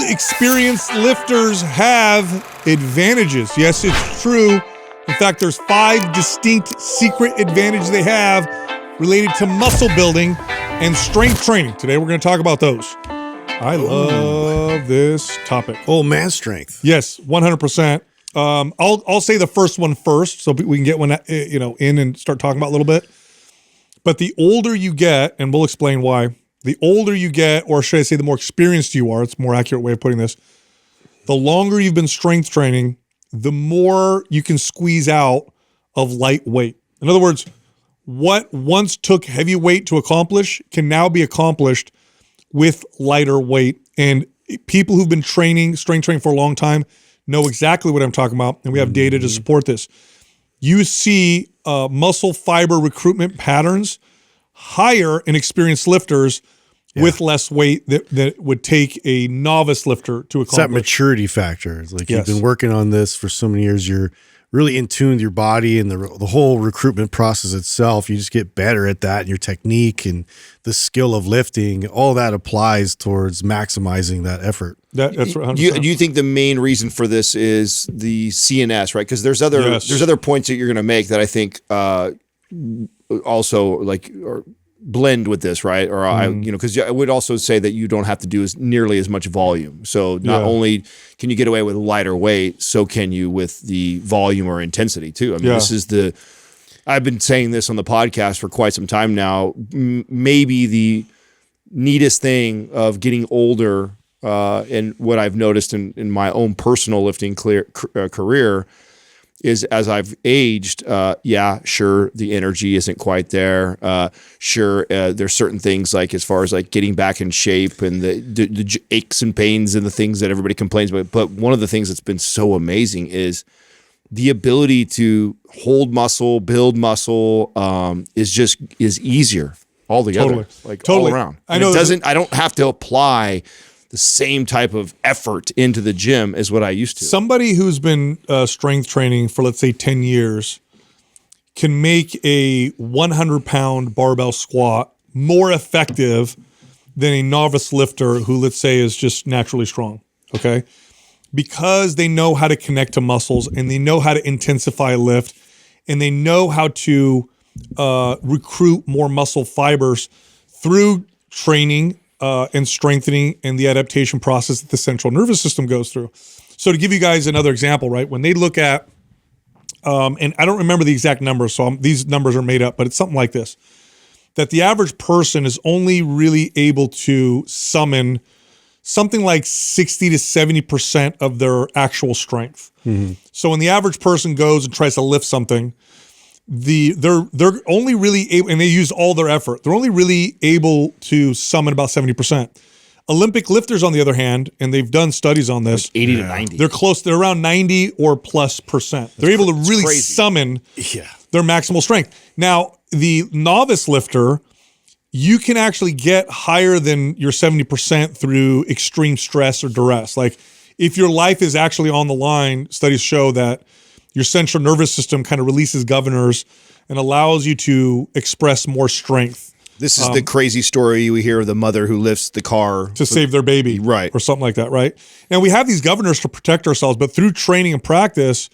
experienced lifters have advantages. Yes, it's true. In fact, there's 5 distinct secret advantages they have related to muscle building and strength training. Today, we're going to talk about those. I love this topic. Oh, man strength. Yes, 100%. I'll say the first one first, so we can get one in and start talking about a little bit. But the older you get, and we'll explain why. The older you get, or should I say, the more experienced you are. It's a more accurate way of putting this. The longer you've been strength training, the more you can squeeze out of light weight. In other words, what once took heavy weight to accomplish can now be accomplished with lighter weight. And people who've been strength training for a long time know exactly what I'm talking about, and we have data to support this. You see muscle fiber recruitment patterns higher in experienced lifters with less weight that would take a novice lifter to accomplish. It's that maturity factor. It's like you've been working on this for so many years. You're really in tune with your body and the whole recruitment process itself. You just get better at that, and your technique and the skill of lifting, all that applies towards maximizing that effort. That's 100%. Do you think the main reason for this is the CNS, right? Because there's other points that you're going to make that I think also or blend with this, right? Or because I would also say that you don't have to do nearly as much volume. So not only can you get away with lighter weight, so can you with the volume or intensity too. I mean, this is I've been saying this on the podcast for quite some time now. Maybe the neatest thing of getting older, and what I've noticed in my own personal lifting career is as I've aged, sure, the energy isn't quite there. There's certain things like as far as like getting back in shape and the aches and pains and the things that everybody complains about. But one of the things that's been so amazing is the ability to hold muscle, build muscle, is easier altogether, all around. I don't have to apply the same type of effort into the gym as what I used to. Somebody who's been strength training for, let's say, 10 years can make a 100-pound barbell squat more effective than a novice lifter who, let's say, is just naturally strong, okay? Because they know how to connect to muscles, and they know how to intensify a lift, and they know how to recruit more muscle fibers through training and strengthening and the adaptation process that the central nervous system goes through. So to give you guys another example, right? When they look at, and I don't remember the exact numbers, so these numbers are made up, but it's something like this, that the average person is only really able to summon something like 60 to 70% of their actual strength. So when the average person goes and tries to lift something, they're only really able, and they use all their effort, they're only really able to summon about 70%. Olympic lifters, on the other hand, and they've done studies on this, like 80 to 90. They're around 90 or plus percent. They're able to really summon their maximal strength. Now, the novice lifter, you can actually get higher than your 70% through extreme stress or duress. Like if your life is actually on the line, studies show that your central nervous system kind of releases governors and allows you to express more strength. This is the crazy story we hear of the mother who lifts the car to save their baby, right? Or something like that, right? And we have these governors to protect ourselves, but through training and practice,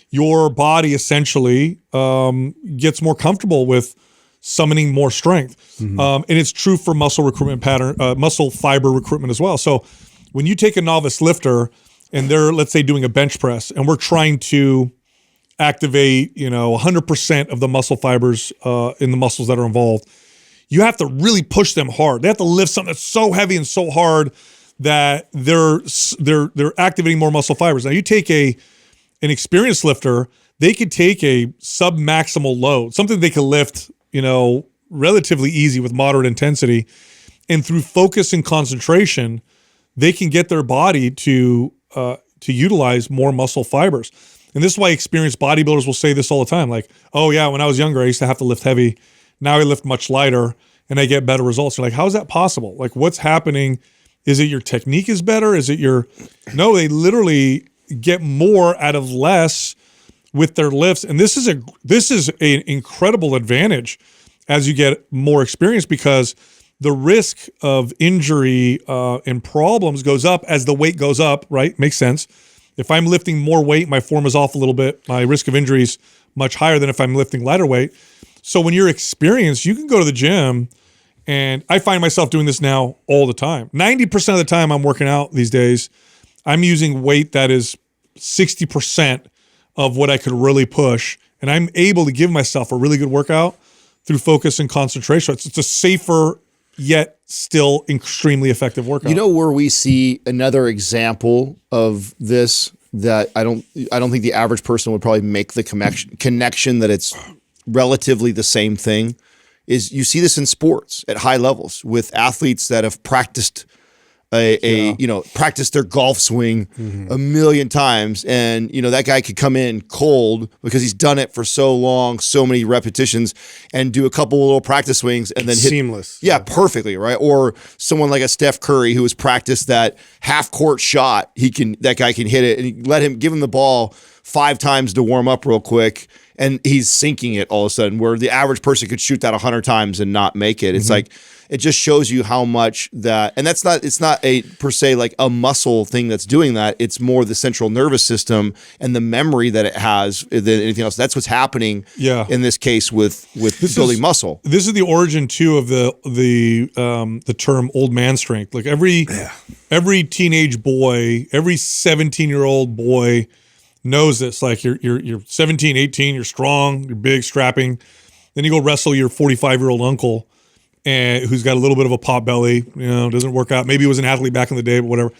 your body essentially gets more comfortable with summoning more strength. And it's true for muscle recruitment muscle fiber recruitment as well. So when you take a novice lifter and they're, let's say, doing a bench press, and we're trying to activate, 100% of the muscle fibers in the muscles that are involved, you have to really push them hard. They have to lift something that's so heavy and so hard that they're activating more muscle fibers. Now you take an experienced lifter, they could take a sub-maximal load, something they could lift, relatively easy with moderate intensity, and through focus and concentration, they can get their body to utilize more muscle fibers. And this is why experienced bodybuilders will say this all the time, like, oh yeah, when I was younger, I used to have to lift heavy. Now I lift much lighter and I get better results. You're like, how is that possible? Like, what's happening? Is it your technique is better? Is it no, they literally get more out of less with their lifts. And this is an incredible advantage as you get more experience, because the risk of injury and problems goes up as the weight goes up, right? Makes sense. If I'm lifting more weight, my form is off a little bit. My risk of injury is much higher than if I'm lifting lighter weight. So when you're experienced, you can go to the gym, and I find myself doing this now all the time. 90% of the time I'm working out these days, I'm using weight that is 60% of what I could really push, and I'm able to give myself a really good workout through focus and concentration. It's a safer yet still extremely effective workout. You know where we see another example of this that I don't think the average person would probably make the connection that it's relatively the same thing, is you see this in sports at high levels with athletes that have practiced practiced their golf swing a million times, and that guy could come in cold because he's done it for so long, so many repetitions, and do a couple little practice swings and then hit seamless. Perfectly, right? Or someone like a Steph Curry who has practiced that half court shot, that guy can hit it, and give him the ball 5 times to warm up real quick, and he's sinking it all of a sudden, where the average person could shoot that 100 times and not make it. It's like, it just shows you how much that, and it's not a per se like a muscle thing that's doing that. It's more the central nervous system and the memory that it has than anything else. That's what's happening in this case with building muscle. This is the origin too of the term old man strength. Like every teenage boy, every 17-year-old boy knows this. Like you're 17, 18, you're strong, you're big, strapping. Then you go wrestle your 45-year-old uncle, and who's got a little bit of a pot belly, doesn't work out. Maybe he was an athlete back in the day, but whatever.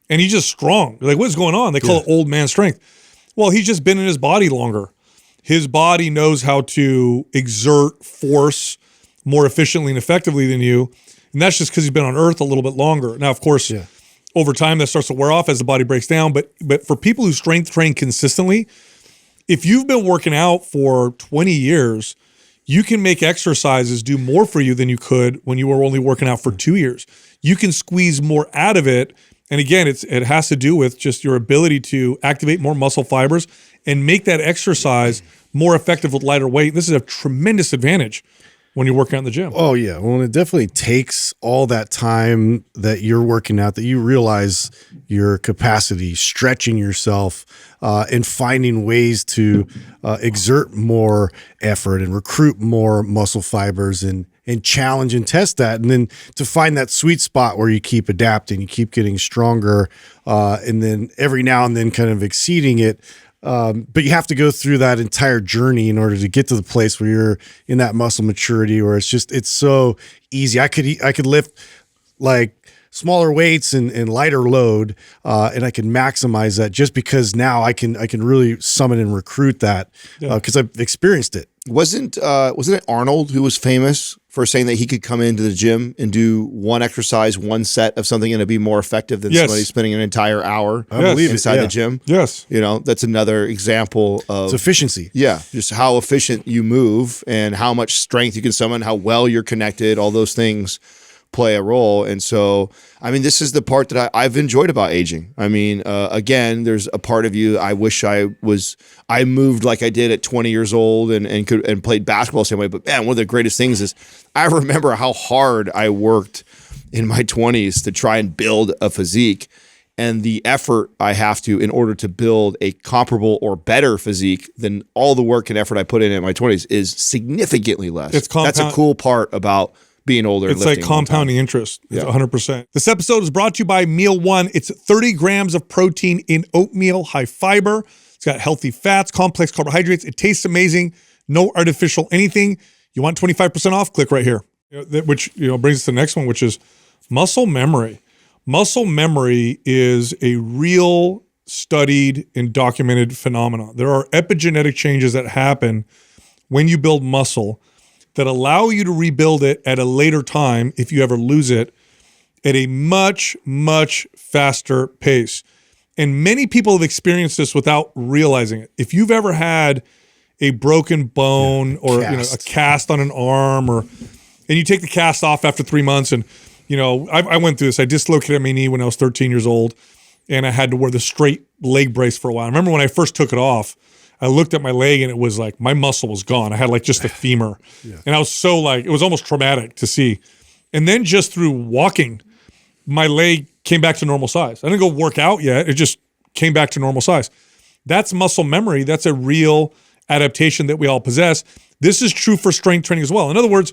And he's just strong. You're like, what's going on? They call it old man strength. Well, he's just been in his body longer. His body knows how to exert force more efficiently and effectively than you. And that's just because he's been on Earth a little bit longer. Now, of course, over time that starts to wear off as the body breaks down. But for people who strength train consistently, if you've been working out for 20 years, you can make exercises do more for you than you could when you were only working out for 2 years. You can squeeze more out of it. And again, it has to do with just your ability to activate more muscle fibers and make that exercise more effective with lighter weight. This is a tremendous advantage when you're working out in the gym. Oh yeah. Well, it definitely takes all that time that you're working out, that you realize your capacity, stretching yourself, and finding ways to exert more effort and recruit more muscle fibers and challenge and test that. And then to find that sweet spot where you keep adapting, you keep getting stronger, and then every now and then kind of exceeding it. But you have to go through that entire journey in order to get to the place where you're in that muscle maturity, where it's so easy. I could lift like smaller weights and lighter load, and I can maximize that just because now I can really summon and recruit that because I've experienced it. Wasn't it Arnold who was famous for saying that he could come into the gym and do one exercise, one set of something, and it'd be more effective than somebody spending an entire hour inside the gym? Yes. That's another example of it's efficiency. Yeah. Just how efficient you move and how much strength you can summon, how well you're connected, all those things play a role. And so, I mean, this is the part that I've enjoyed about aging. I mean, again, there's a part of you I wish I moved like I did at 20 years old and played basketball the same way. But man, one of the greatest things is I remember how hard I worked in my 20s to try and build a physique, and the effort I have to in order to build a comparable or better physique than all the work and effort I put in my 20s is significantly less. That's a cool part about being older. It's like compounding interest. It's 100%. This episode is brought to you by Meal One. It's 30 grams of protein in oatmeal, high fiber. It's got healthy fats, complex carbohydrates. It tastes amazing. No artificial anything. You want 25% off? Click right here. Which brings us to the next one, which is muscle memory. Muscle memory is a real studied and documented phenomenon. There are epigenetic changes that happen when you build muscle that allow you to rebuild it at a later time if you ever lose it at a much, much faster pace. And many people have experienced this without realizing it. If you've ever had a broken bone or a cast on an arm, and you take the cast off after 3 months, and I went through this. I dislocated my knee when I was 13 years old, and I had to wear the straight leg brace for a while. I remember when I first took it off, I looked at my leg and it was like my muscle was gone. I had like just a femur. And I was so it was almost traumatic to see. And then just through walking, my leg came back to normal size. I didn't go work out yet. It just came back to normal size. That's muscle memory. That's a real adaptation that we all possess. This is true for strength training as well. In other words,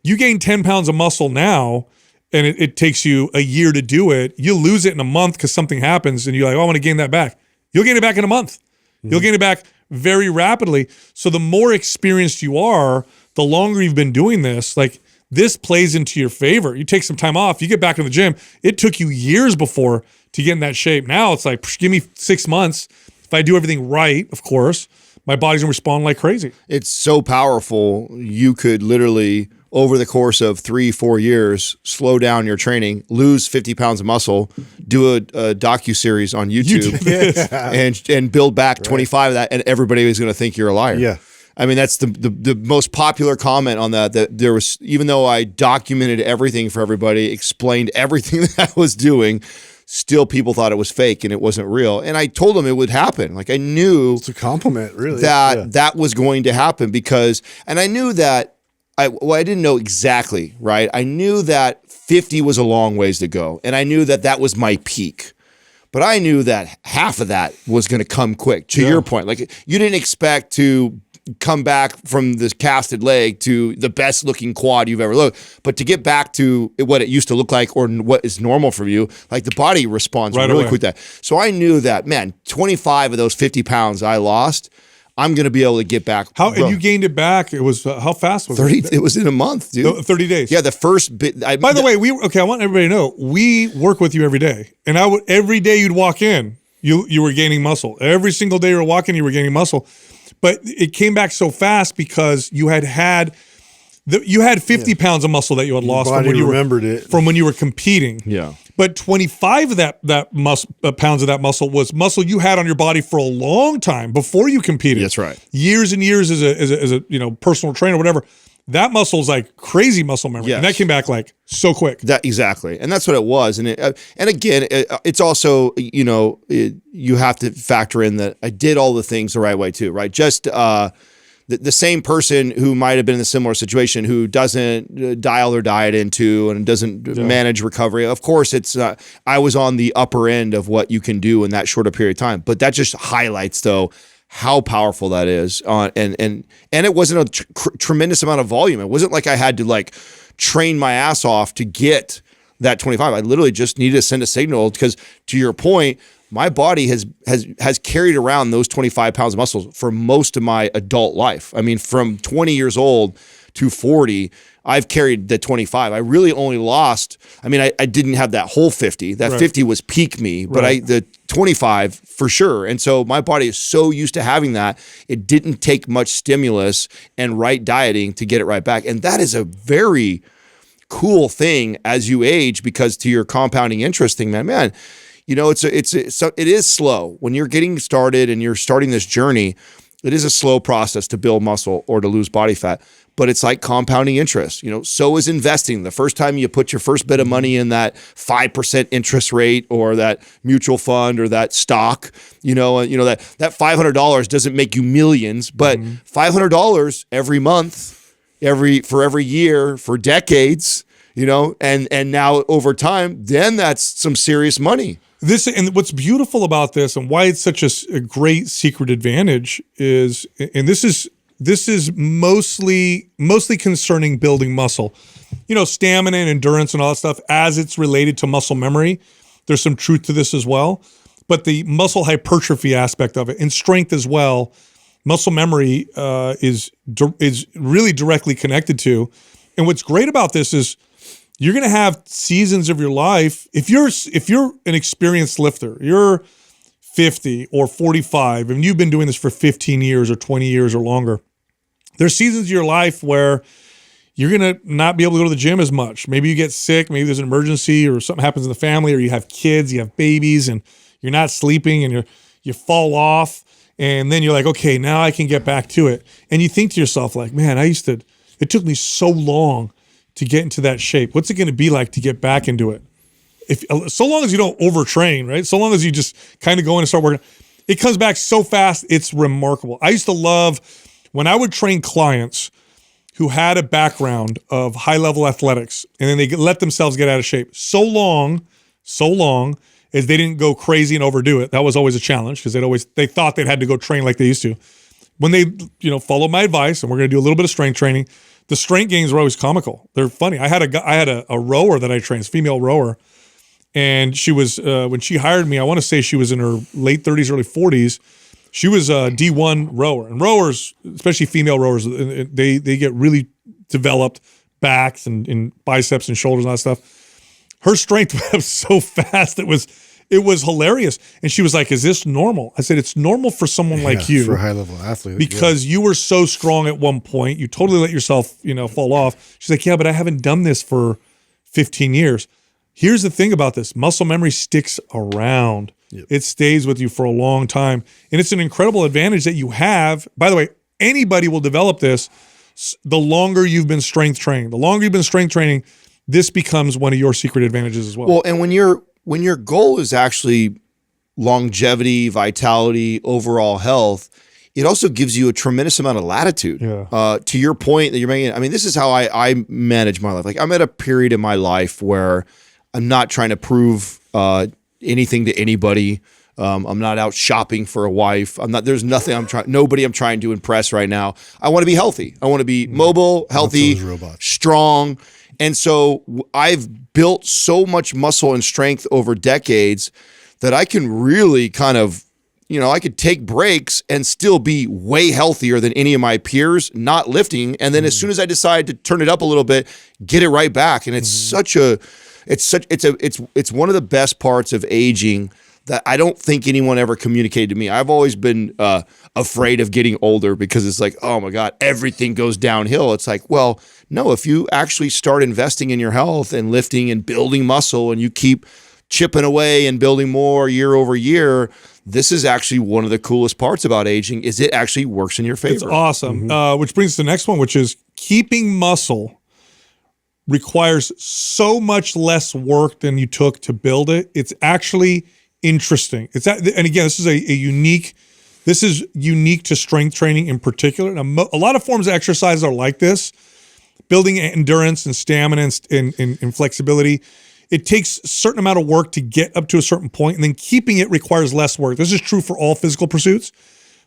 you gain 10 pounds of muscle now, and it takes you a year to do it. You lose it in a month because something happens, and you're like, oh, I want to gain that back. You'll gain it back in a month. You'll gain it back very rapidly. So the more experienced you are, the longer you've been doing this, like this plays into your favor. You take some time off, you get back in the gym. It took you years before to get in that shape. Now it's like, give me 6 months. If I do everything right, of course, my body's gonna respond like crazy. It's so powerful. You could literally, over the course of 3-4 years, slow down your training, lose 50 pounds of muscle, do a docu-series on YouTube, and build back 25 of that, and everybody is going to think you're a liar. Yeah. I mean, that's the most popular comment on that there was, even though I documented everything for everybody, explained everything that I was doing, still people thought it was fake and it wasn't real. And I told them it would happen. Like I knew It's a compliment, really. that was going to happen because, and I knew that, I didn't know exactly, right? I knew that 50 was a long ways to go. And I knew that that was my peak. But I knew that half of that was going to come quick, to your point. Like you didn't expect to come back from this casted leg to the best looking quad you've ever looked, but to get back to what it used to look like or what is normal for you, like the body responds really quick to that. So I knew that, man, 25 of those 50 pounds I lost, I'm going to be able to get back. How and you gained it back? It was how fast was 30, it? It was in a month, dude. 30 days. Yeah, the first bit. By the way, I want everybody to know we work with you every day, and every day you'd walk in, you were gaining muscle. Every single day you were walking, you were gaining muscle, but it came back so fast because you had 50 pounds of muscle that you had lost from when you were competing. Yeah. But 25 of that pounds of that muscle was muscle you had on your body for a long time before you competed. That's right. Years and years as a personal trainer, whatever. That muscle is like crazy muscle memory, and that came back like so quick. That exactly, and that's what it was. And again, it's also you have to factor in that I did all the things the right way too, right? Just the same person who might have been in a similar situation who doesn't dial their diet into and doesn't manage recovery. Of course, it's I was on the upper end of what you can do in that shorter period of time. But that just highlights, though, how powerful that is. And it wasn't a tremendous amount of volume. It wasn't like I had to like train my ass off to get that 25. I literally just needed to send a signal because, to your point, my body has carried around those 25 pounds of muscles for most of my adult life. I mean, from 20 years old to 40, I've carried the 25. I really only lost, I mean, I didn't have that whole 50. That 50 was peak me, but the 25 for sure. And so my body is so used to having that, it didn't take much stimulus and right dieting to get it right back. And that is a very cool thing as you age, because to your compounding interest thing, man, it is slow when you're getting started and you're starting this journey. It is a slow process to build muscle or to lose body fat, but it's like compounding interest. So is investing. The first time you put your first bit of money in that 5% interest rate or that mutual fund or that stock, that $500 doesn't make you millions, but $500 every month, for every year, for decades, and now over time, then that's some serious money. And what's beautiful about this and why it's such a great secret advantage is, and this is mostly concerning building muscle, stamina and endurance and all that stuff as it's related to muscle memory. There's some truth to this as well, but the muscle hypertrophy aspect of it and strength as well, muscle memory is really directly connected to. And what's great about this is you're going to have seasons of your life. If you're an experienced lifter, you're 50 or 45, and you've been doing this for 15 years or 20 years or longer, there's seasons of your life where you're going to not be able to go to the gym as much. Maybe you get sick, maybe there's an emergency or something happens in the family, or you have kids, you have babies, and you're not sleeping and you fall off, and then you're like, okay, now I can get back to it. And you think to yourself like, man, it took me so long to get into that shape. What's it going to be like to get back into it? So long as you don't overtrain, right? So long as you just kind of go in and start working, it comes back so fast. It's remarkable. I used to love when I would train clients who had a background of high-level athletics, and then they let themselves get out of shape so long as they didn't go crazy and overdo it. That was always a challenge because they thought they'd had to go train like they used to. When they, followed my advice, and we're going to do a little bit of strength training, the strength gains were always comical. They're funny. I had a rower that I trained, female rower, and she was when she hired me, I want to say she was in her late 30s, early 40s. She was a D1 rower, and rowers, especially female rowers, they get really developed backs and biceps and shoulders and all that stuff. Her strength went up so fast, it was hilarious. And she was like, "Is this normal?" I said, "It's normal for someone like you, for a high level athlete, because you were so strong at one point. You totally let yourself, fall off." She's like, "Yeah, but I haven't done this for 15 years." Here's the thing about this: muscle memory sticks around. Yep. It stays with you for a long time. And it's an incredible advantage that you have. By the way, anybody will develop this the longer you've been strength training. The longer you've been strength training, this becomes one of your secret advantages as well. Well, and when your goal is actually longevity, vitality, overall health, it also gives you a tremendous amount of latitude. Yeah. To your point that you're making, I mean, this is how I manage my life. Like, I'm at a period in my life where I'm not trying to prove anything to anybody. I'm not out shopping for a wife. There's nothing nobody I'm trying to impress right now. I want to be healthy. I want to be mobile, healthy, strong. And so I've built so much muscle and strength over decades that I can really kind of, I could take breaks and still be way healthier than any of my peers not lifting. And then as soon as I decide to turn it up a little bit, get it right back. And it's it's one of the best parts of aging that I don't think anyone ever communicated to me. I've always been afraid of getting older because it's like, oh my God, everything goes downhill. It's like, well, no, if you actually start investing in your health and lifting and building muscle, and you keep chipping away and building more year over year, this is actually one of the coolest parts about aging, is it actually works in your favor. It's awesome. Which brings us to the next one, which is keeping muscle requires so much less work than you took to build it. It's actually interesting. And again, this is unique to strength training in particular. Now, a lot of forms of exercise are like this, building endurance and stamina and flexibility. It takes a certain amount of work to get up to a certain point, and then keeping it requires less work. This is true for all physical pursuits,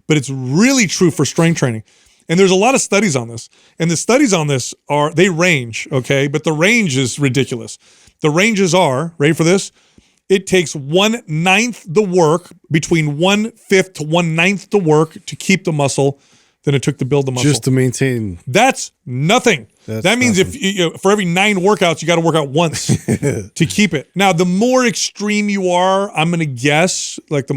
but it's really true for strength training. And there's a lot of studies on this. And the studies on this they range, okay? But the range is ridiculous. The ranges are, ready for this? It takes 1/9 the work, between 1/5 to 1/9 the work to keep the muscle than it took to build the muscle. Just to maintain. That's nothing. That means if for every 9 workouts, you got to work out once to keep it. Now, the more extreme you are, I'm going to guess, like the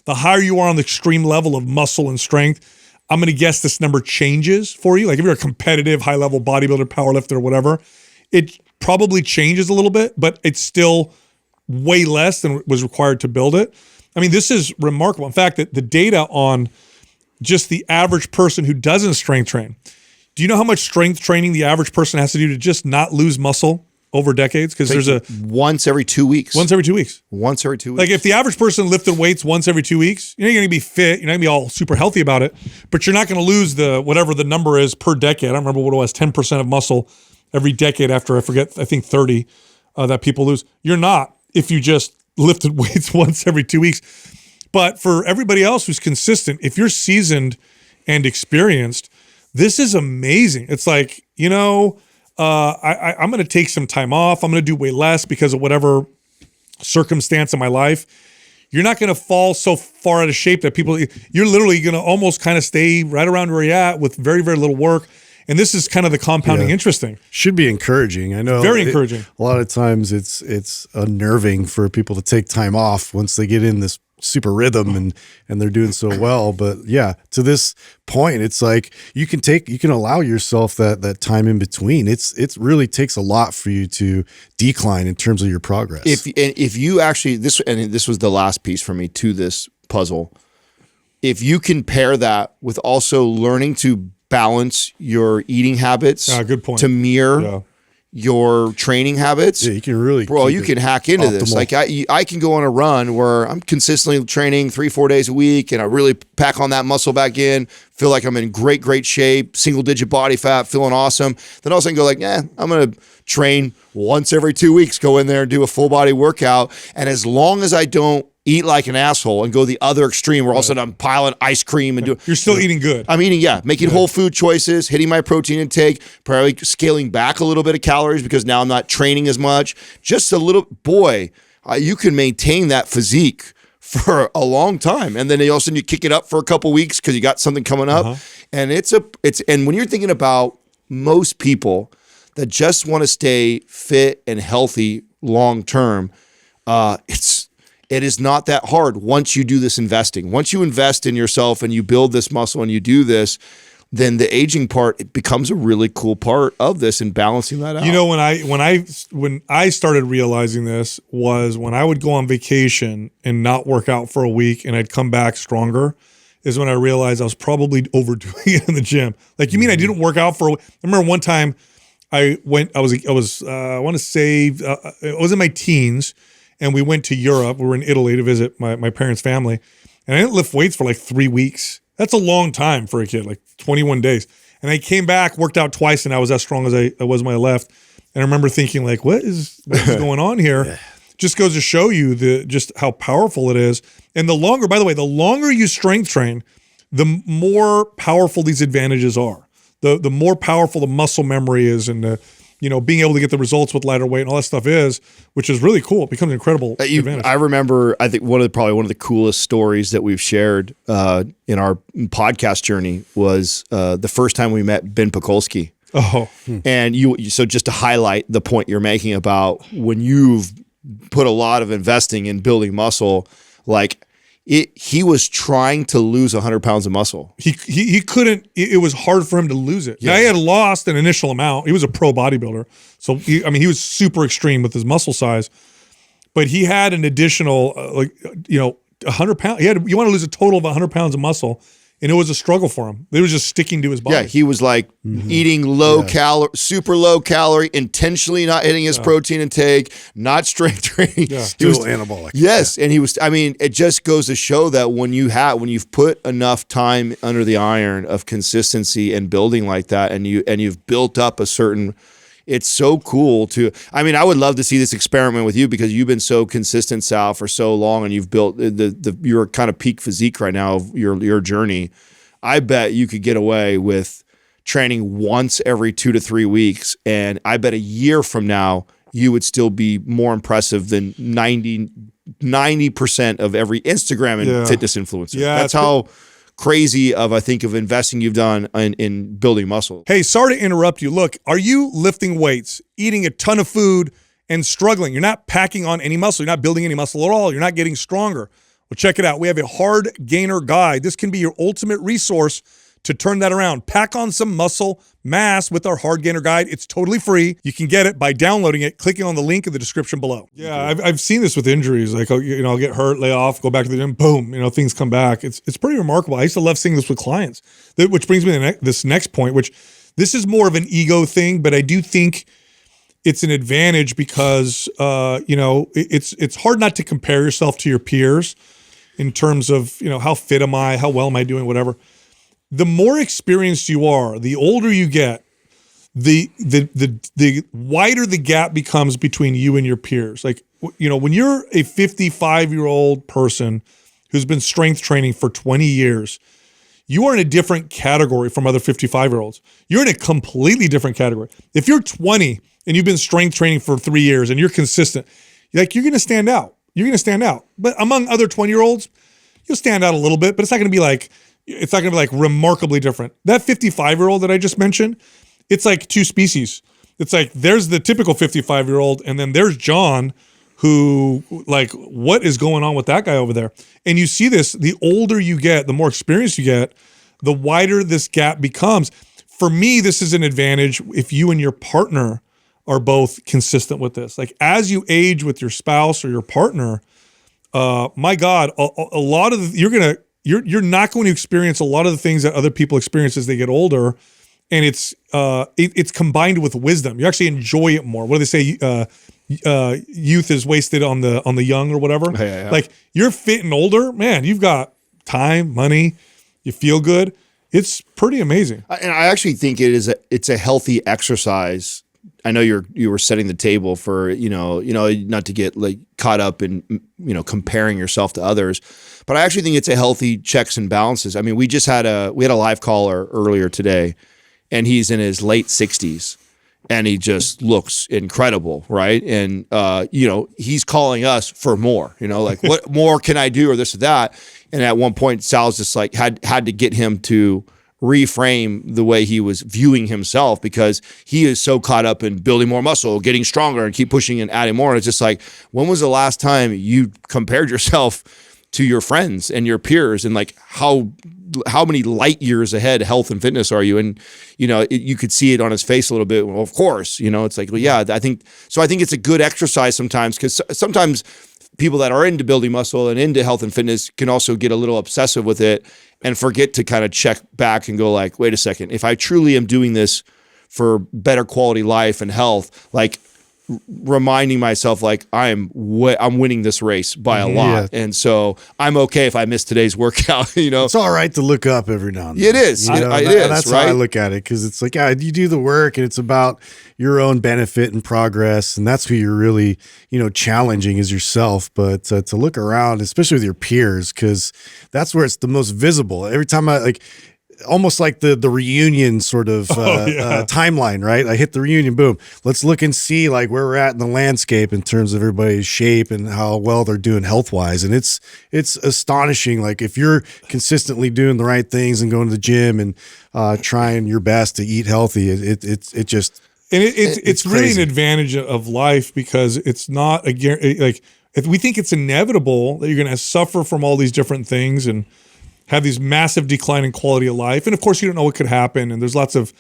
higher you are on the extreme level of muscle and strength, I'm going to guess this number changes for you. Like if you're a competitive, high-level bodybuilder, powerlifter, or whatever, it probably changes a little bit, but it's still way less than was required to build it. I mean, this is remarkable. In fact, the data on just the average person who doesn't strength train. Do you know how much strength training the average person has to do to just not lose muscle over decades? Because there's once every 2 weeks. Once every 2 weeks. Once every 2 weeks. Like if the average person lifted weights once every 2 weeks, you're going to be fit. You're not going to be all super healthy about it, but you're not going to lose whatever the number is per decade. I don't remember what it was, 10% of muscle every decade after, I think 30 that people lose. You're not if you just lifted weights once every 2 weeks. But for everybody else who's consistent, if you're seasoned and experienced, this is amazing. It's like, I'm going to take some time off. I'm going to do way less because of whatever circumstance in my life. You're not going to fall so far out of shape that you're literally going to almost kind of stay right around where you're at with very, very little work. And this is kind of the compounding interest thing. Should be encouraging. I know. Very encouraging. A lot of times it's unnerving for people to take time off once they get in this super rhythm and they're doing so well. But yeah, to this point, it's like you can allow yourself that time in between. It really takes a lot for you to decline in terms of your progress. If you actually, this was the last piece for me to this puzzle. If you can pair that with also learning to balance your eating habits good point. to mirror your training habits, you can really, bro, you can hack into optimal. this. Like I can go on a run where I'm consistently training 3-4 days a week, and I really pack on that muscle back in, feel like I'm in great shape, single digit body fat, feeling awesome. Then all of a sudden go like, I'm going to train once every 2 weeks, go in there and do a full body workout. And as long as I don't eat like an asshole and go the other extreme where all of a sudden I'm piling ice cream and doing. You're still eating good. I'm eating, making whole food choices, hitting my protein intake, probably scaling back a little bit of calories because now I'm not training as much. Just a little, boy, you can maintain that physique for a long time. And then all of a sudden you kick it up for a couple weeks because you got something coming up. And and when you're thinking about most people that just want to stay fit and healthy long term, it is not that hard once you do this investing. Once you invest in yourself and you build this muscle and you do this, then the aging part, it becomes a really cool part of this and balancing that out. You know, when I started realizing this was when I would go on vacation and not work out for a week and I'd come back stronger, is when I realized I was probably overdoing it in the gym. Like, you mean I didn't work out for a week? I remember one time I want to say, it was in my teens, and we went to Europe. We were in Italy to visit my parents' family. And I didn't lift weights for like 3 weeks. That's a long time for a kid, like 21 days. And I came back, worked out twice, and I was as strong as I was when I left. And I remember thinking, like, what is going on here? Just goes to show you just how powerful it is. And the longer you strength train, the more powerful these advantages are. The more powerful the muscle memory is, and being able to get the results with lighter weight and all that stuff is, which is really cool. It becomes an incredible advantage. I remember, I think probably one of the coolest stories that we've shared in our podcast journey was the first time we met Ben Pekulski. Oh, and so just to highlight the point you're making about when you've put a lot of investing in building muscle, like he was trying to lose 100 pounds of muscle. He couldn't. It was hard for him to lose it. Now, he had lost an initial amount. He was a pro bodybuilder, so he was super extreme with his muscle size. But he had an additional 100 pounds. You want to lose a total of 100 pounds of muscle, and it was a struggle for him. It was just sticking to his body. Yeah, he was like eating super low calorie, intentionally not hitting his protein intake, not strength training. Yeah. Still anabolic. Yes, and he was. I mean, it just goes to show that when you've put enough time under the iron of consistency and building like that, and you've built up a certain. It's so cool to. I mean, I would love to see this experiment with you because you've been so consistent, Sal, for so long, and you've built your kind of peak physique right now of your journey. I bet you could get away with training once every 2 to 3 weeks, and I bet a year from now you would still be more impressive than 90% of every Instagram and fitness influencer. Yeah, that's how crazy of investing you've done in building muscle. Hey, sorry to interrupt you. Look, are you lifting weights, eating a ton of food, and struggling? You're not packing on any muscle. You're not building any muscle at all. You're not getting stronger. Well, check it out. We have a hard gainer guide. This can be your ultimate resource to turn that around. Pack on some muscle mass with our hard gainer guide. It's totally free. You can get it by downloading it, clicking on the link in the description below. Yeah, I've seen this with injuries. Like, I'll get hurt, lay off, go back to the gym, boom, things come back. It's pretty remarkable. I used to love seeing this with clients, which brings me to this next point, which this is more of an ego thing, but I do think it's an advantage because, it's hard not to compare yourself to your peers in terms of, how fit am I, how well am I doing, whatever. The more experienced you are, the older you get, the wider the gap becomes between you and your peers. Like, when you're a 55-year-old person who's been strength training for 20 years, you are in a different category from other 55-year-olds. You're in a completely different category. If you're 20 and you've been strength training for 3 years and you're consistent, you're going to stand out. You're going to stand out. But among other 20-year-olds, you'll stand out a little bit, but it's not going to be like remarkably different. That 55-year-old that I just mentioned, it's like two species. It's like there's the typical 55-year-old, and then there's John, who, like, what is going on with that guy over there? And you see this, the older you get, the more experience you get, the wider this gap becomes. For me, this is an advantage if you and your partner are both consistent with this. Like, as you age with your spouse or your partner, my God, a lot of you're not going to experience a lot of the things that other people experience as they get older. And it's combined with wisdom. You actually enjoy it more. What do they say? Youth is wasted on the young or whatever. Yeah. Like you're fit and older, man. You've got time, money. You feel good. It's pretty amazing. And I actually think it's a healthy exercise. I know you were setting the table for not to get like caught up in comparing yourself to others, but I actually think it's a healthy checks and balances. I mean, we had a live caller earlier today, and he's in his late 60s, and he just looks incredible, right? And he's calling us for more. Like what more can I do, or this or that? And at one point, Sal's just like had to get him to reframe the way he was viewing himself, because he is so caught up in building more muscle, getting stronger, and keep pushing and adding more. And it's just like, when was the last time you compared yourself to your friends and your peers, and like how many light years ahead health and fitness are you? And you could see it on his face a little bit. Well, of course, it's like, well, yeah, I think it's a good exercise sometimes, because sometimes people that are into building muscle and into health and fitness can also get a little obsessive with it and forget to kind of check back and go like, wait a second, if I truly am doing this for better quality life and health, like reminding myself like I'm winning this race by a lot. Yeah. And so I'm okay if I miss today's workout, It's all right to look up every now and then. It is. That's right? how I look at it, because it's like, you do the work and it's about your own benefit and progress, and that's who you're really, challenging is yourself. But to look around, especially with your peers, because that's where it's the most visible. Every time almost like the reunion sort of timeline, right? I hit the reunion, boom. Let's look and see like where we're at in the landscape in terms of everybody's shape and how well they're doing health-wise. And it's astonishing. Like if you're consistently doing the right things and going to the gym and trying your best to eat healthy, it's really an advantage of life, because it's not like if we think it's inevitable that you're going to suffer from all these different things and have these massive decline in quality of life. And of course, you don't know what could happen. And there's lots of,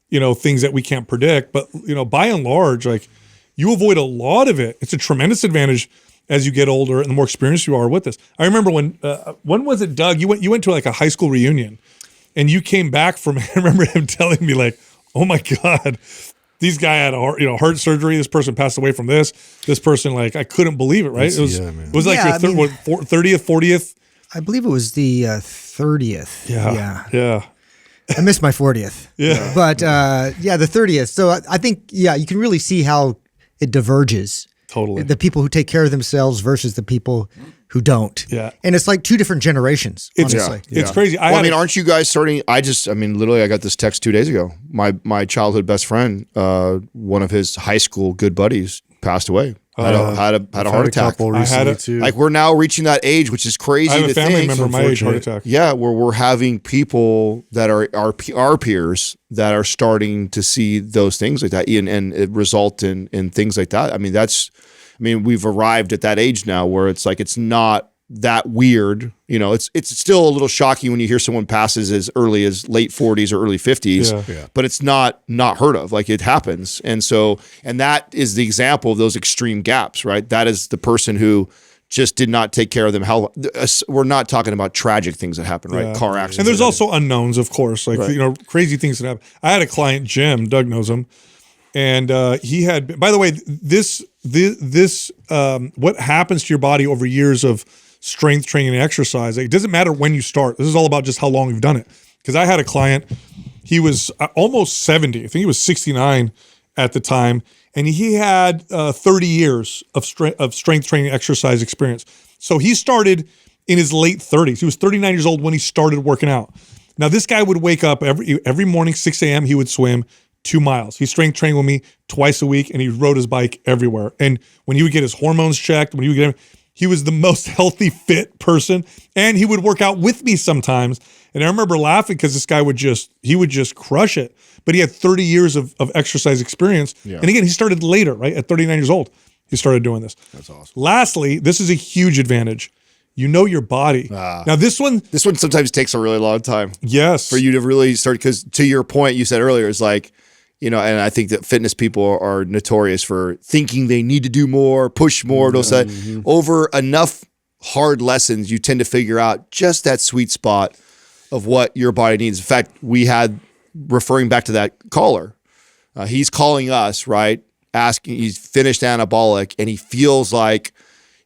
things that we can't predict. But, by and large, like you avoid a lot of it. It's a tremendous advantage as you get older and the more experienced you are with this. I remember when was it, Doug? You went to like a high school reunion, and you came back from, I remember him telling me like, oh my God, these guy had a heart surgery. This person passed away from this. This person, like, I couldn't believe it, right? It was like your 30th, 40th. I believe it was the 30th. Yeah. I missed my 40th. Yeah. But the 30th. So I think, you can really see how it diverges. Totally. The people who take care of themselves versus the people who don't. Yeah. And it's like two different generations, honestly. It's crazy. Aren't you guys starting? Literally, I got this text 2 days ago. My childhood best friend, one of his high school good buddies, passed away. Had a heart attack. Like we're now reaching that age, which is crazy. I have to a family think. member my age heart attack. Yeah, where we're having people that are our peers that are starting to see those things like that, and it result in things like that. I mean, we've arrived at that age now where it's like it's not that weird. It's still a little shocking when you hear someone passes as early as late 40s or early 50s, but it's not heard of. Like it happens. And that is the example of those extreme gaps, right? That is the person who just did not take care of them. We're not talking about tragic things that happen, right? Car accidents. And there's also unknowns, of course, like, crazy things that happen. I had a client, Jim, Doug knows him. And he had, by the way, this what happens to your body over years of strength training and exercise, it doesn't matter when you start. This is all about just how long you've done it. Because I had a client, he was almost 70. I think he was 69 at the time. And he had 30 years of strength training exercise experience. So he started in his late 30s. He was 39 years old when he started working out. Now, this guy would wake up every morning, 6 a.m., he would swim 2 miles. He strength trained with me twice a week, and he rode his bike everywhere. And when he would get his hormones checked, he was the most healthy, fit person, and he would work out with me sometimes. And I remember laughing because this guy would just crush it. But he had 30 years of exercise experience. Yeah. And again, he started later, right? At 39 years old, he started doing this. That's awesome. Lastly, this is a huge advantage. You know your body. Now this one sometimes takes a really long time. Yes. For you to really start, because to your point, you said earlier, it's like, and I think that fitness people are notorious for thinking they need to do more, push more. Over enough hard lessons, you tend to figure out just that sweet spot of what your body needs. In fact, we had referring back to that caller, he's calling us, right? Asking, he's finished anabolic and he feels like,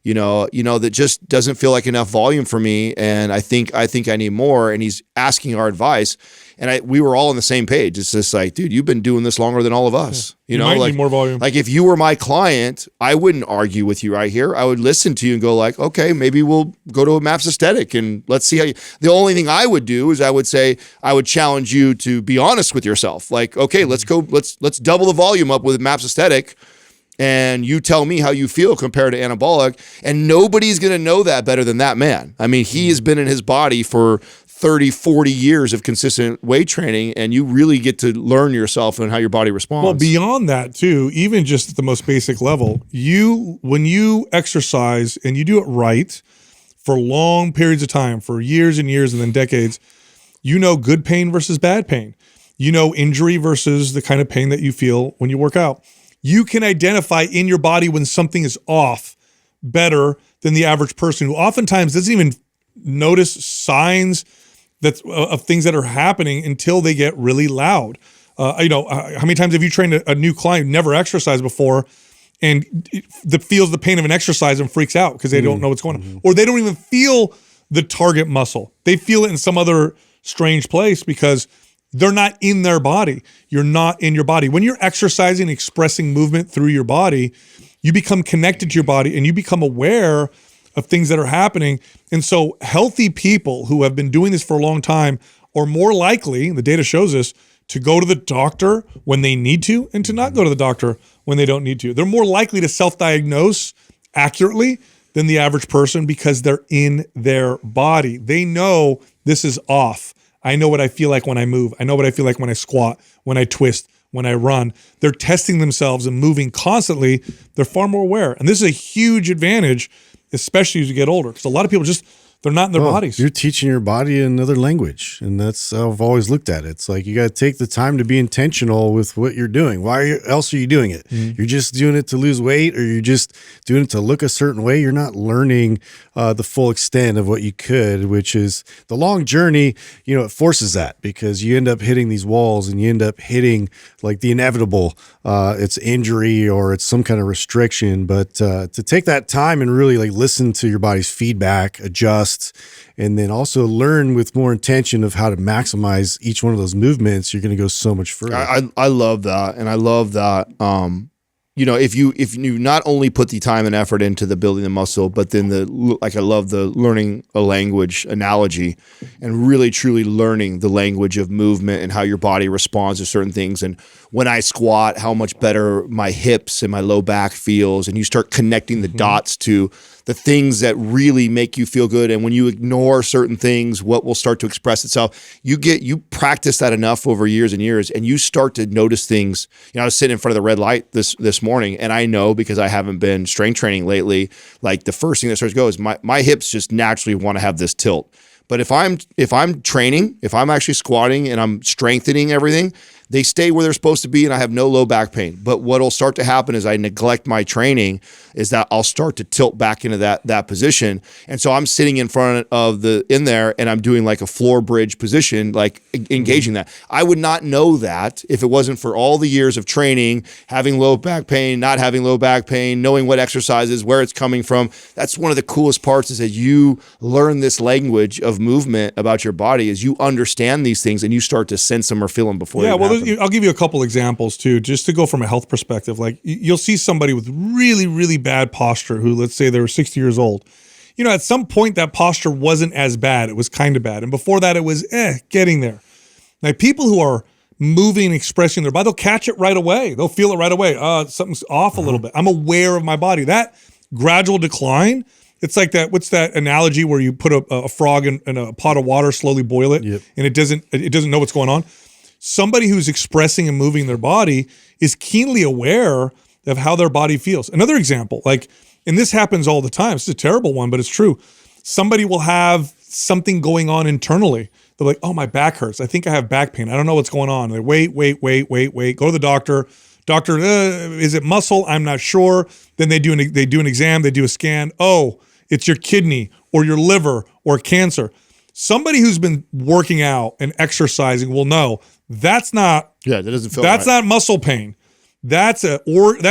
that just doesn't feel like enough volume for me. And I think I need more. And he's asking our advice. And we were all on the same page. It's just like, dude, you've been doing this longer than all of us. You might need more volume. Like if you were my client, I wouldn't argue with you right here. I would listen to you and go like, okay, maybe we'll go to a MAPS aesthetic and let's see how you, the only thing I would do is I would say, I would challenge you to be honest with yourself. Like, okay, let's double the volume up with MAPS aesthetic. And you tell me how you feel compared to anabolic, and nobody's going to know that better than that man. I mean, he has been in his body for 30, 40 years of consistent weight training, and you really get to learn yourself and how your body responds. Well, beyond that too, even just at the most basic level, when you exercise and you do it right for long periods of time, for years and years and then decades, you know good pain versus bad pain. You know injury versus the kind of pain that you feel when you work out. You can identify in your body when something is off better than the average person who oftentimes doesn't even notice signs of things that are happening until they get really loud. How many times have you trained a new client who never exercised before and feels the pain of an exercise and freaks out because they don't know what's going on? Or they don't even feel the target muscle. They feel it in some other strange place because they're not in their body. You're not in your body. When you're exercising, expressing movement through your body, you become connected to your body and you become aware of things that are happening. And so healthy people who have been doing this for a long time are more likely, the data shows us, to go to the doctor when they need to and to not go to the doctor when they don't need to. They're more likely to self-diagnose accurately than the average person because they're in their body. They know this is off. I know what I feel like when I move. I know what I feel like when I squat, when I twist, when I run. They're testing themselves and moving constantly. They're far more aware. And this is a huge advantage, especially as you get older, because a lot of people they're not in their bodies. You're teaching your body another language. And that's how I've always looked at it. It's like you got to take the time to be intentional with what you're doing. Why else are you doing it? You're just doing it to lose weight, or you're just doing it to look a certain way. You're not learning the full extent of what you could, which is the long journey. It forces that because you end up hitting these walls and you end up hitting like the inevitable. It's injury or it's some kind of restriction. But to take that time and really like listen to your body's feedback, adjust, and then also learn with more intention of how to maximize each one of those movements, you're going to go so much further. I love that. And I love that, if you not only put the time and effort into the building the muscle, but then I love the learning a language analogy and really truly learning the language of movement and how your body responds to certain things. And when I squat, how much better my hips and my low back feels. And you start connecting the dots to the things that really make you feel good. And when you ignore certain things, what will start to express itself? You practice that enough over years and years, and you start to notice things. I was sitting in front of the red light this morning, and I know because I haven't been strength training lately, like the first thing that starts to go is my hips just naturally want to have this tilt. But if I'm training, if I'm actually squatting and I'm strengthening everything, they stay where they're supposed to be and I have no low back pain. But what'll start to happen is I neglect my training is that I'll start to tilt back into that position. And so I'm sitting in front of in there and I'm doing like a floor bridge position, like engaging that. I would not know that if it wasn't for all the years of training, having low back pain, not having low back pain, knowing what exercises, where it's coming from. That's one of the coolest parts is that you learn this language of movement about your body as you understand these things and you start to sense them or feel them before they happen. I'll give you a couple examples too, just to go from a health perspective. Like you'll see somebody with really, really bad posture who, let's say they were 60 years old. At some point that posture wasn't as bad. It was kind of bad. And before that it was getting there. Now people who are moving, expressing their body, they'll catch it right away. They'll feel it right away. Something's off a little bit. I'm aware of my body. That gradual decline, it's like that. What's that analogy where you put a frog in a pot of water, slowly boil it, and it doesn't know what's going on? Somebody who's expressing and moving their body is keenly aware of how their body feels. Another example, and this happens all the time. It's a terrible one, but it's true. Somebody will have something going on internally. They're like, oh, my back hurts. I think I have back pain. I don't know what's going on. They wait. Go to the doctor. Doctor, is it muscle? I'm not sure. Then they do an exam. They do a scan. Oh, it's your kidney or your liver or cancer. Somebody who's been working out and exercising will know That's not Yeah, that doesn't feel that's right. not muscle pain. That's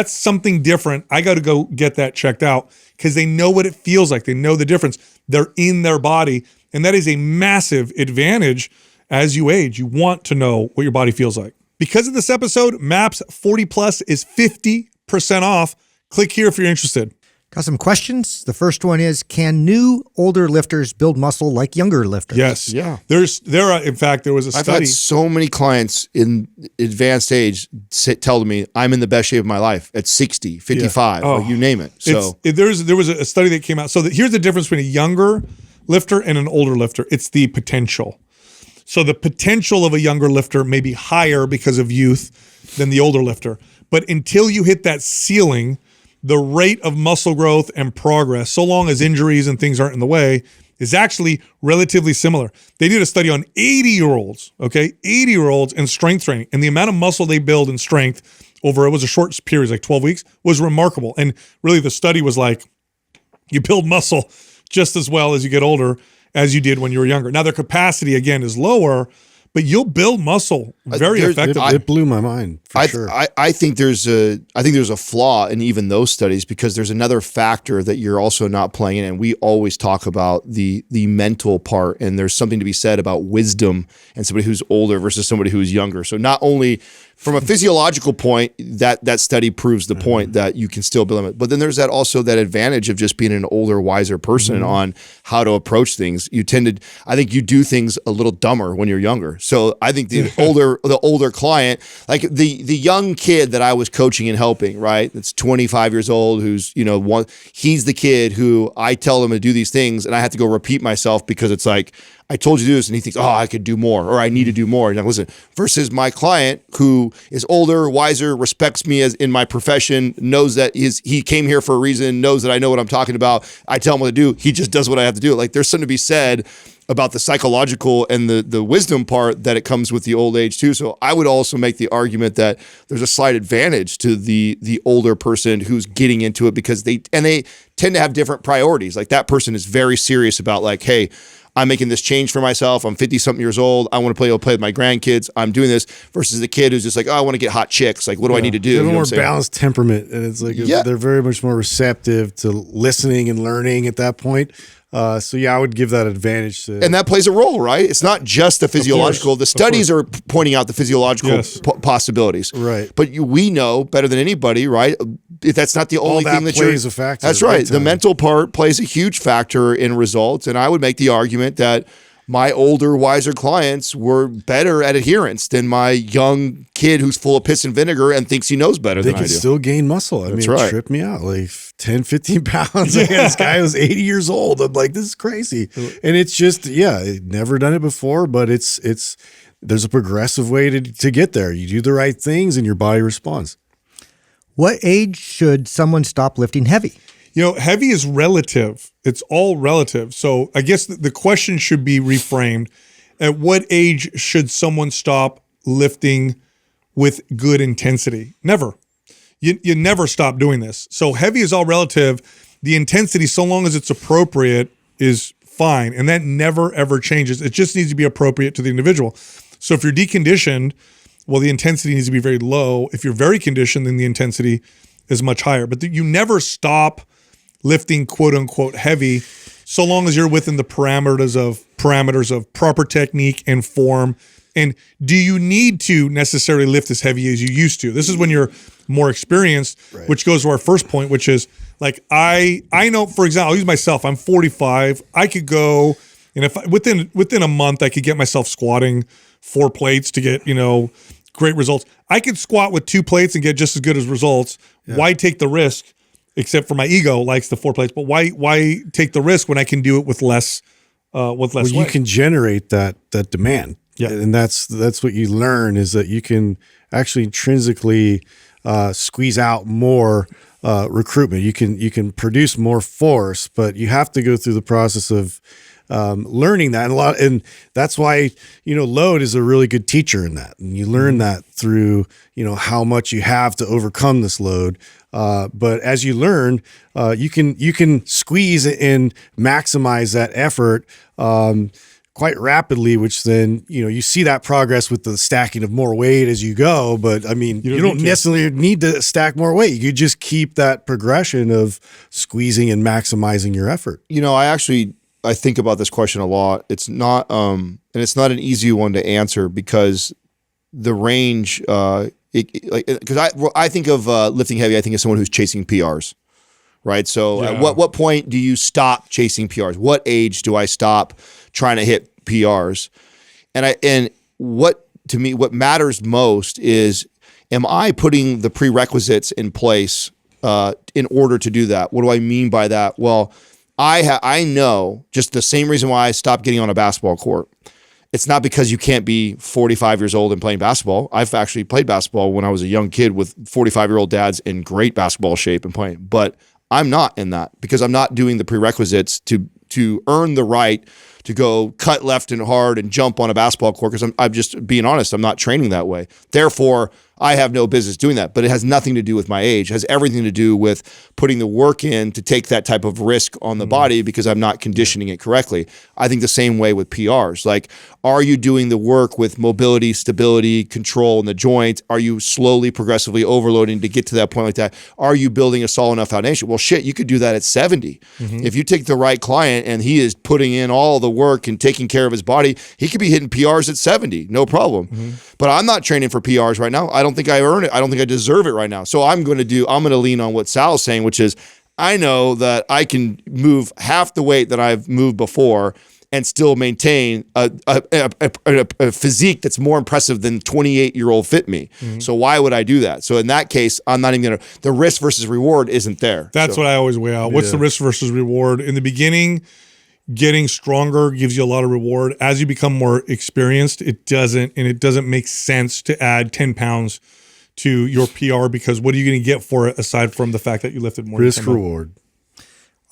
something different. I got to go get that checked out because they know what it feels like. They know the difference. They're in their body, and that is a massive advantage as you age. You want to know what your body feels like. Because of this episode, MAPS 40 Plus is 50% off. Click here if you're interested. Got some questions. The first one is, can new older lifters build muscle like younger lifters? Yes. Yeah. In fact, there was a I've study. had so many clients in advanced age tell me I'm in the best shape of my life at 60, 55, or you name it. So there was a study that came out. So here's the difference between a younger lifter and an older lifter. It's the potential. So the potential of a younger lifter may be higher because of youth than the older lifter. But until you hit that ceiling, the rate of muscle growth and progress, so long as injuries and things aren't in the way, is actually relatively similar. They did a study on 80-year-olds, okay? 80-year-olds in strength training, and the amount of muscle they build in strength over, it was a short period, like 12 weeks, was remarkable. And really the study was like, you build muscle just as well as you get older as you did when you were younger. Now their capacity, again, is lower, but you'll build muscle very effectively. It blew my mind for sure. I think there's a flaw in even those studies because there's another factor that you're also not playing in. And we always talk about the mental part, and there's something to be said about wisdom and somebody who's older versus somebody who's younger. So not only from a physiological point, that study proves the point that you can still build them. But then there's also that advantage of just being an older, wiser person on how to approach things. I think you do things a little dumber when you're younger. So I think the older client, like the young kid that I was coaching and helping, right? That's 25 years old, who's, he's the kid who I tell him to do these things and I have to go repeat myself because it's like, I told you to do this, and he thinks, oh, I could do more, or I need to do more. And listen, versus my client who is older, wiser, respects me as in my profession, knows that he came here for a reason, knows that I know what I'm talking about. I tell him what to do. He just does what I have to do. Like there's something to be said about the psychological and the wisdom part that it comes with the old age too. So I would also make the argument that there's a slight advantage to the older person who's getting into it because they tend to have different priorities. Like that person is very serious about like, hey, I'm making this change for myself. I'm 50-something years old. I want to play with my grandkids. I'm doing this versus the kid who's just like, oh, I want to get hot chicks. Like, what do I need to do? They have a more balanced temperament. And it's like, they're very much more receptive to listening and learning at that point. So I would give that advantage to, and that plays a role, right? It's not just the physiological. The studies are pointing out the physiological possibilities, right? But we know better than anybody, right? If that's not the only thing that plays a factor. That's right. The mental part plays a huge factor in results, and I would make the argument that my older, wiser clients were better at adherence than my young kid who's full of piss and vinegar and thinks he knows better than I do. They can still gain muscle. It tripped me out. Like 10, 15 pounds. Yeah. This guy was 80 years old. I'm like, this is crazy. And it's just, never done it before, but there's a progressive way to get there. You do the right things and your body responds. What age should someone stop lifting heavy? Heavy is relative. It's all relative. So I guess the question should be reframed. At what age should someone stop lifting with good intensity? Never. You never stop doing this. So heavy is all relative. The intensity, so long as it's appropriate, is fine. And that never, ever changes. It just needs to be appropriate to the individual. So if you're deconditioned, well, the intensity needs to be very low. If you're very conditioned, then the intensity is much higher. But you never stop lifting quote unquote heavy so long as you're within the parameters of proper technique and form. And do you need to necessarily lift as heavy as you used to? This is when you're more experienced, right. Which goes to our first point, which is like, I know, for example, I'll use myself. I'm 45. I could go, and if within a month, I could get myself squatting 4 plates to get, great results. I could squat with 2 plates and get just as good as results. Yeah. Why take the risk? Except for my ego likes the 4 plates, but why take the risk when I can do it with less weight? You can generate that demand. Yeah. And that's what you learn is that you can actually intrinsically squeeze out more recruitment. You can produce more force, but you have to go through the process of learning that. And that's why, load is a really good teacher in that. And you learn that through, how much you have to overcome this load. But as you learn, you can squeeze and maximize that effort quite rapidly, which then, you see that progress with the stacking of more weight as you go. But I mean, you don't necessarily need to stack more weight. You just keep that progression of squeezing and maximizing your effort. I think about this question a lot. It's not, and it's not an easy one to answer because the range, because I think of lifting heavy, I think of someone who's chasing PRs. Right. So at what point do you stop chasing PRs? What age do I stop trying to hit PRs? And what matters most is, am I putting the prerequisites in place in order to do that? What do I mean by that? Well, I know just the same reason why I stopped getting on a basketball court. It's not because you can't be 45 years old and playing basketball. I've actually played basketball when I was a young kid with 45-year-old dads in great basketball shape and playing, but I'm not in that because I'm not doing the prerequisites to earn the right to go cut left and hard and jump on a basketball court because I'm just being honest, I'm not training that way. Therefore, I have no business doing that, but it has nothing to do with my age. It has everything to do with putting the work in to take that type of risk on the body because I'm not conditioning it correctly. I think the same way with PRs. Like, are you doing the work with mobility, stability, control in the joints? Are you slowly, progressively overloading to get to that point like that? Are you building a solid enough foundation? Well, shit, you could do that at 70. If you take the right client and he is putting in all the work and taking care of his body, he could be hitting PRs at 70, no problem. But I'm not training for PRs right now. I don't think I earn it. I don't think I deserve it right now. So I'm going to lean on what Sal's saying, which is I know that I can move half the weight that I've moved before and still maintain a physique that's more impressive than 28-year-old fit me. So why would I do that? So in that case, I'm not even going to, the risk versus reward isn't there. That's what I always weigh out. What's the risk versus reward? In the beginning, getting stronger gives you a lot of reward. As you become more experienced, it doesn't make sense to add 10 pounds to your PR because what are you going to get for it aside from the fact that you lifted more? Risk reward.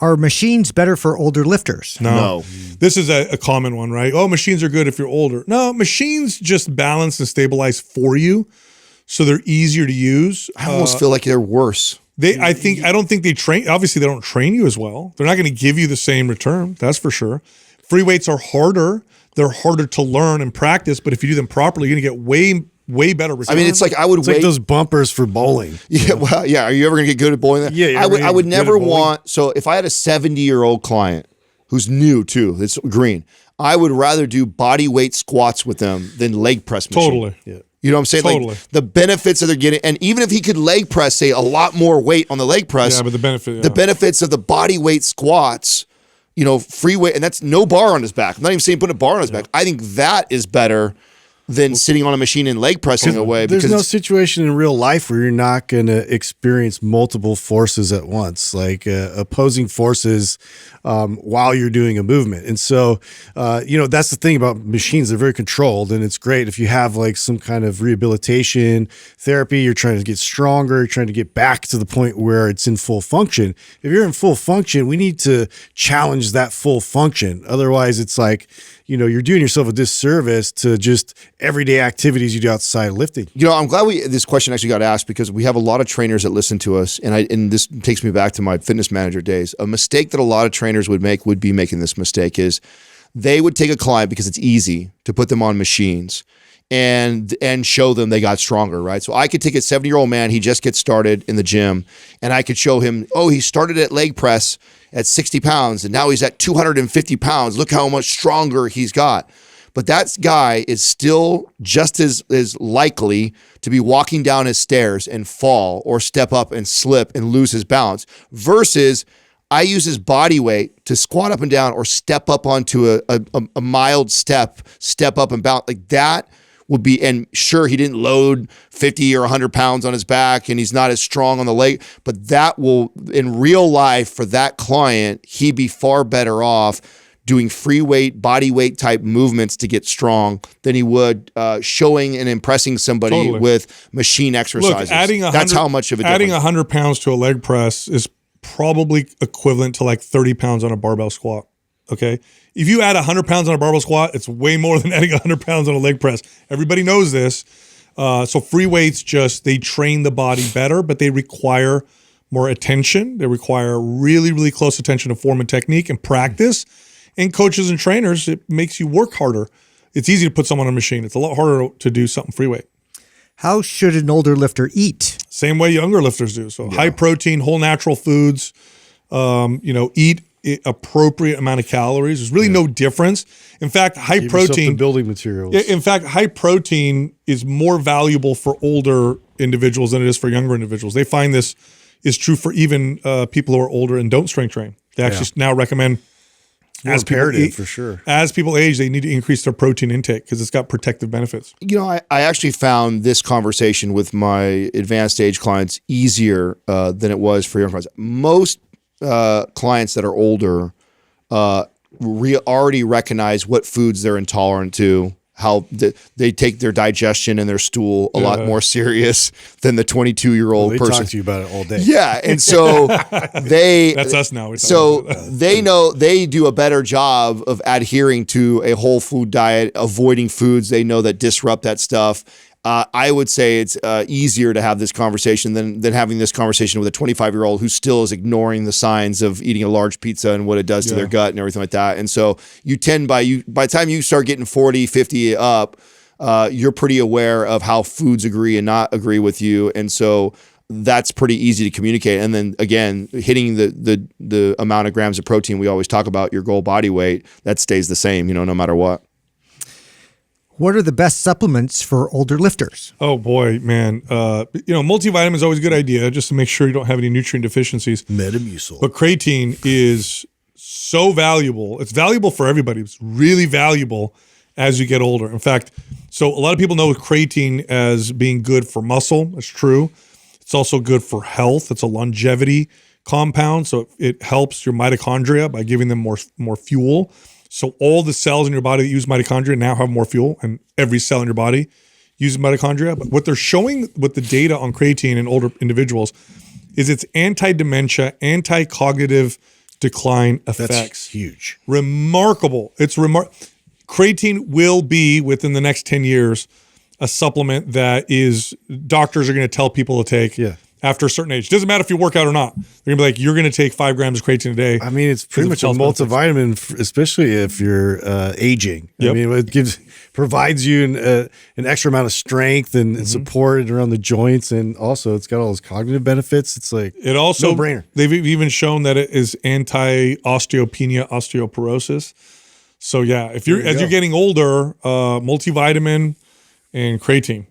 Are machines better for older lifters? No. This is a common one, right? Oh, machines are good if you're older. No, machines just balance and stabilize for you, so they're easier to use. I almost feel like they're worse. I don't think they train. Obviously, they don't train you as well. They're not going to give you the same return. That's for sure. Free weights are harder. They're harder to learn and practice. But if you do them properly, you're going to get way better return. I mean, it's like like those bumpers for bowling. Yeah, well, yeah. Are you ever going to get good at bowling? Yeah, I would never want. So if I had a 70-year-old client who's new too, that's green, I would rather do body weight squats with them than leg press machine. Totally. Yeah. You know what I'm saying? Totally. Like the benefits that they're getting, and even if he could leg press, say, a lot more weight on the leg press, yeah, but the benefits of the body weight squats, free weight, and that's no bar on his back. I'm not even saying put a bar on his back. I think that is better than sitting on a machine and leg pressing away. There's no situation in real life where you're not going to experience multiple forces at once, like opposing forces while you're doing a movement. And so, that's the thing about machines. They're very controlled, and it's great if you have like some kind of rehabilitation therapy, you're trying to get stronger, you're trying to get back to the point where it's in full function. If you're in full function, we need to challenge that full function. Otherwise, it's like, you're doing yourself a disservice to just everyday activities you do outside of lifting. I'm glad this question actually got asked because we have a lot of trainers that listen to us, and this takes me back to my fitness manager days. A mistake that a lot of trainers would be making this mistake is they would take a client because it's easy to put them on machines and show them they got stronger, right? So I could take a 70-year-old man, he just gets started in the gym, and I could show him, he started at leg press at 60 pounds, and now he's at 250 pounds. Look how much stronger he's got. But that guy is still just as likely to be walking down his stairs and fall or step up and slip and lose his balance versus I use his body weight to squat up and down or step up onto a mild step up and bounce. Like that would be, and sure, he didn't load 50 or 100 pounds on his back and he's not as strong on the leg, but that will, in real life for that client, he'd be far better off doing free weight, body weight type movements to get strong than he would showing and impressing somebody with machine exercises. Look, that's how much of a adding difference. 100 pounds to a leg press is probably equivalent to like 30 pounds on a barbell squat. Okay. If you add 100 pounds on a barbell squat, it's way more than adding 100 pounds on a leg press. Everybody knows this. So free weights they train the body better, but they require more attention. They require really, really close attention to form and technique and practice. And coaches and trainers, it makes you work harder. It's easy to put someone on a machine. It's a lot harder to do something free weight. How should an older lifter eat? Same way younger lifters do. So high protein, whole natural foods, eat appropriate amount of calories. There's really no difference. In fact, high protein, the building materials. In fact, high protein is more valuable for older individuals than it is for younger individuals. They find this is true for even people who are older and don't strength train. They actually now recommend as imperative for sure. As people age, they need to increase their protein intake because it's got protective benefits. I actually found this conversation with my advanced age clients easier than it was for young clients. Most clients that are older already recognize what foods they're intolerant to, how they take their digestion and their stool a lot more serious than the 22-year-old person. They talk to you about it all day. Yeah, and so that's us now. So they know they do a better job of adhering to a whole food diet, avoiding foods they know that disrupt that stuff. I would say it's easier to have this conversation than having this conversation with a 25-year-old who still is ignoring the signs of eating a large pizza and what it does to their gut and everything like that. And so you tend by the time you start getting 40, 50 up, you're pretty aware of how foods agree and not agree with you. And so that's pretty easy to communicate. And then again, hitting the amount of grams of protein we always talk about, your goal body weight, that stays the same, no matter what. What are the best supplements for older lifters? Oh boy, man. Multivitamin is always a good idea just to make sure you don't have any nutrient deficiencies. Metamucil. But creatine is so valuable. It's valuable for everybody. It's really valuable as you get older. In fact, so a lot of people know creatine as being good for muscle. That's true. It's also good for health. It's a longevity compound. So it helps your mitochondria by giving them more fuel. So all the cells in your body that use mitochondria now have more fuel, and every cell in your body uses mitochondria. But what they're showing with the data on creatine in older individuals is it's anti-dementia, anti-cognitive decline effects. That's huge. Remarkable. It's creatine will be, within the next 10 years, a supplement that doctors are going to tell people to take after a certain age. Doesn't matter if you work out or not. They're going to be like, you're going to take 5 grams of creatine a day. I mean, it's pretty much a multivitamin, especially if you're aging. I mean, it provides you an extra amount of strength and support around the joints. And also it's got all those cognitive benefits. It's like no brainer. They've even shown that it is anti-osteopenia, osteoporosis. So yeah, as you're getting older, multivitamin and creatine,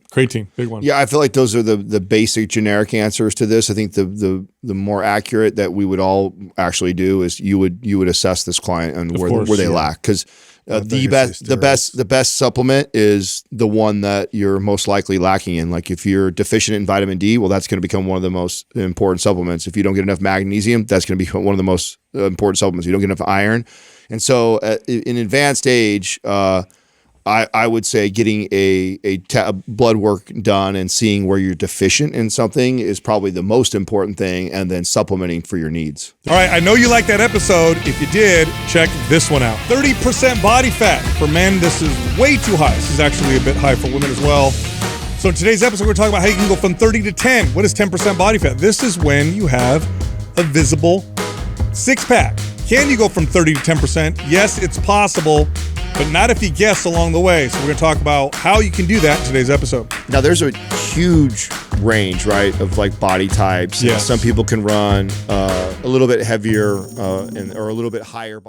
big one. Yeah, I feel like those are the basic generic answers to this. I think the more accurate that we would all actually do is you would assess this client and where they lack, because the best supplement is the one that you're most likely lacking in. Like if you're deficient in vitamin D, well, that's going to become one of the most important supplements. If you don't get enough magnesium, that's going to be one of the most important supplements. You don't get enough iron, and so in advanced age. I would say getting a blood work done and seeing where you're deficient in something is probably the most important thing, and then supplementing for your needs. All right, I know you liked that episode. If you did, check this one out. 30% body fat. For men, this is way too high. This is actually a bit high for women as well. So in today's episode, we're talking about how you can go from 30 to 10. What is 10% body fat? This is when you have a visible six-pack. Can you go from 30 to 10%? Yes, it's possible. But not if you guess along the way. So we're going to talk about how you can do that in today's episode. Now, there's a huge range, right, of like body types. Yes. Some people can run a little bit heavier or a little bit higher body.